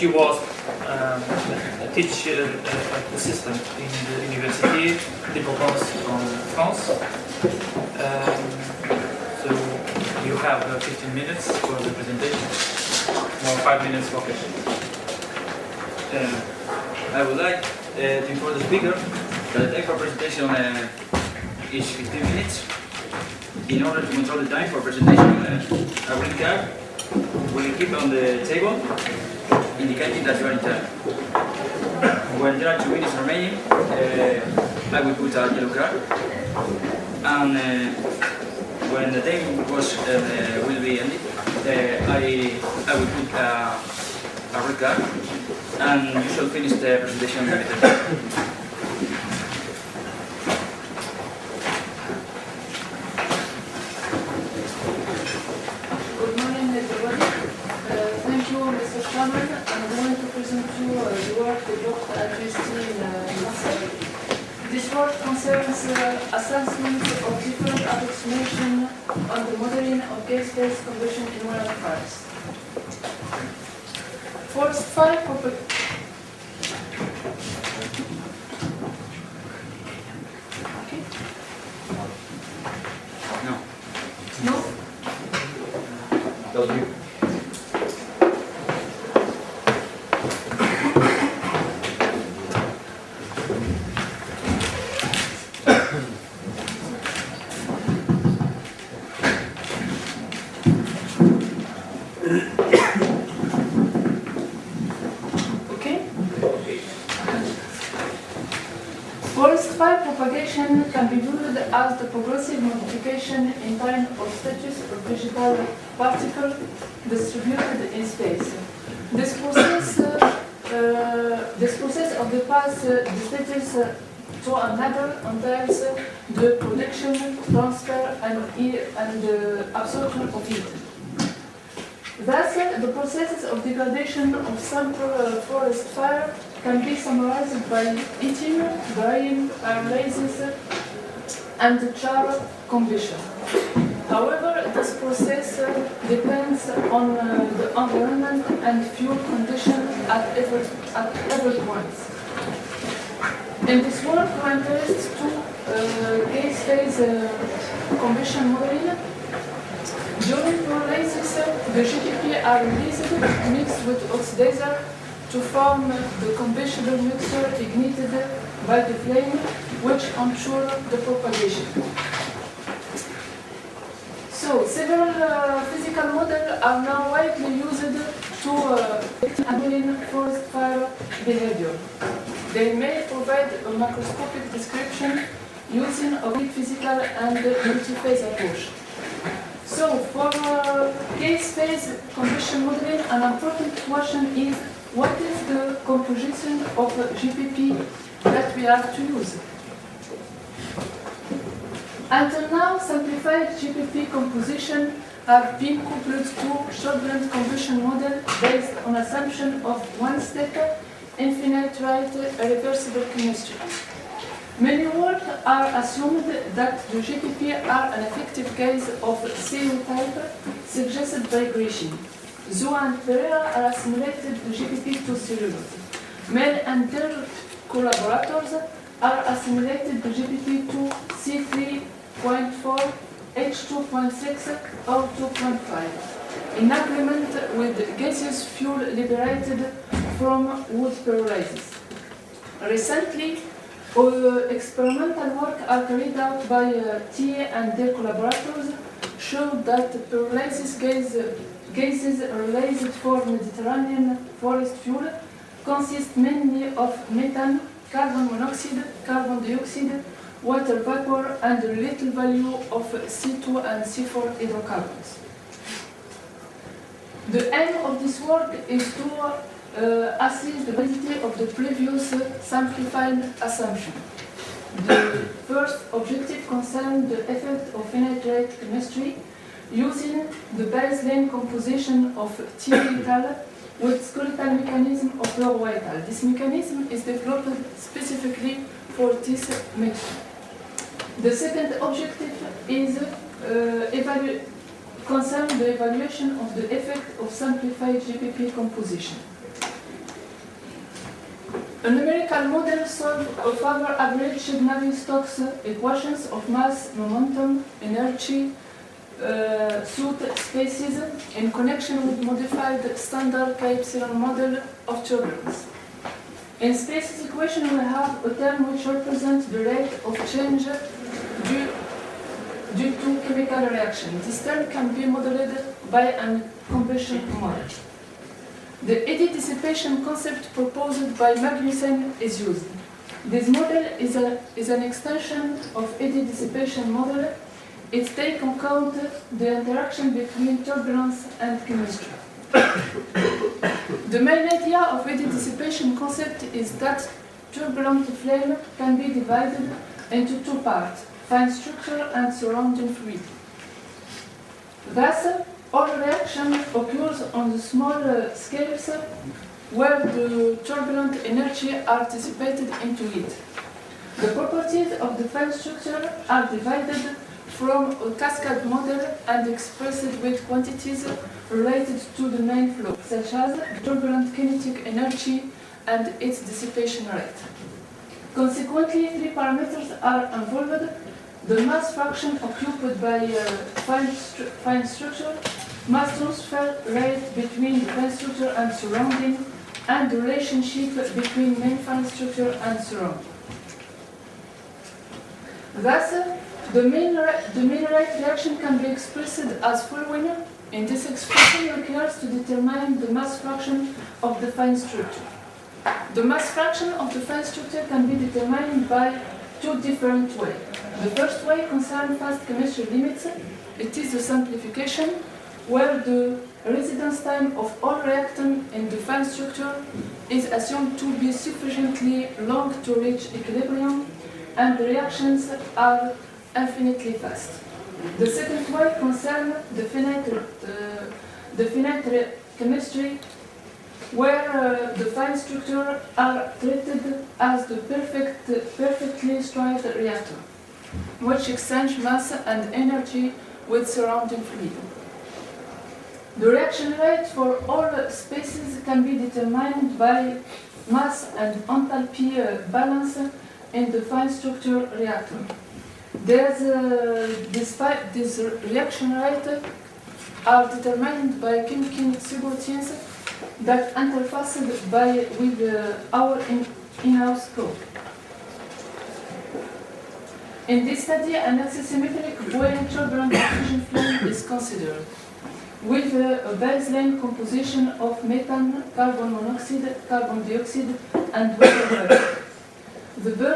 she was teach assistant in the university d'Aix from France. So you have 15 minutes for the presentation, or 5 minutes for questions. I would like to inform the speaker that the time for presentation is 15 minutes. In order to control the time for presentation, a green card will keep on the table, indicating that you are in time. When there are 2 minutes remaining, I will put a yellow card, and when the time will be ended, I will put a red card, and you shall finish the presentation immediately. I'm going to present you the work developed at UST in Marseille. This work concerns assessment of different approximations on the modeling of gas-phase combustion in wild fires. Forest fire Okay. No. No? Can be viewed as the progressive modification in time of status of vegetal particle distributed in space. This process of the path status to another entails the production, transfer, and absorption of heat. Thus, the processes of degradation of sample forest fire can be summarized by heating, drying, pyrolysis, and char combustion. However, this process depends on the environment and fuel conditions at every point. In this work, we interest to gas-phase combustion modeling. During pyrolysis, the GPP are released mixed with oxidizer to form the combustible mixture ignited by the flame, which ensure the propagation. So, several physical models are now widely used to handle forest fire behavior. They may provide a macroscopic description using a physical and multi-phase approach. So, for gas-phase combustion modeling, an important question is what is the composition of GPP that we have to use? Until now, simplified GPP composition have been coupled to short-range combustion model based on assumption of one-step, infinite rate, irreversible chemistry. Many work are assumed that the GPP are an effective case of CO type suggested by Grisham. Zhou and Pereira are assimilated the GPP to cellulose. Mel and their collaborators are assimilated the GPP to C3.4, H2.6 or 2.5 in agreement with gaseous fuel liberated from wood pyrolysis. Recently, experimental work are carried out by Thier and their collaborators showed that pyrolysis gases released for Mediterranean forest fuel consist mainly of methane, carbon monoxide, carbon dioxide, water vapor, and a little value of C2 and C4 hydrocarbons. The aim of this work is to assess the validity of the previous simplified assumption. The first objective concerns the effect of finite rate chemistry using the baseline composition of Thier with skeletal mechanism of Lord-Whitehall. This mechanism is developed specifically for this mixture. The second objective is concern the evaluation of the effect of simplified GPP composition. A numerical model solves of our average Navier-Stokes equations of mass, momentum, energy, suit spaces in connection with modified standard K-epsilon model of turbulence. In spaces equation, we have a term which represents the rate of change due to chemical reaction. This term can be modeled by a combustion model. The eddy dissipation concept proposed by Magnussen is used. This model is an extension of eddy dissipation model. It takes into account the interaction between turbulence and chemistry. The main idea of eddy dissipation concept is that turbulent flame can be divided into two parts, fine structure and surrounding fluid. Thus, all reaction occurs on the small scales where the turbulent energy are dissipated into it. The properties of the fine structure are divided from a cascade model and expressed with quantities related to the main flow, such as turbulent kinetic energy and its dissipation rate. Consequently, three parameters are involved: the mass fraction occupied by fine structure, mass transfer rate between the fine structure and surrounding, and the relationship between main fine structure and surrounding. Thus, the mean rate reaction can be expressed as following. In this expression requires to determine the mass fraction of the fine structure. The mass fraction of the fine structure can be determined by two different ways. The first way concerns fast chemistry limits. It is a simplification where the residence time of all reactants in the fine structure is assumed to be sufficiently long to reach equilibrium, and the reactions are infinitely fast. The second way concerns the finite chemistry, where the fine structure are treated as the perfectly straight reactor, which exchange mass and energy with surrounding fluid. The reaction rate for all species can be determined by mass and enthalpy balance in the fine structure reactor. This reaction rate are determined by chemical subroutines that interface with our in-house code. In this study, an axisymmetric buoyant turbulent diffusion flame is considered, with a baseline composition of methane, carbon monoxide, carbon dioxide, and water vapor. The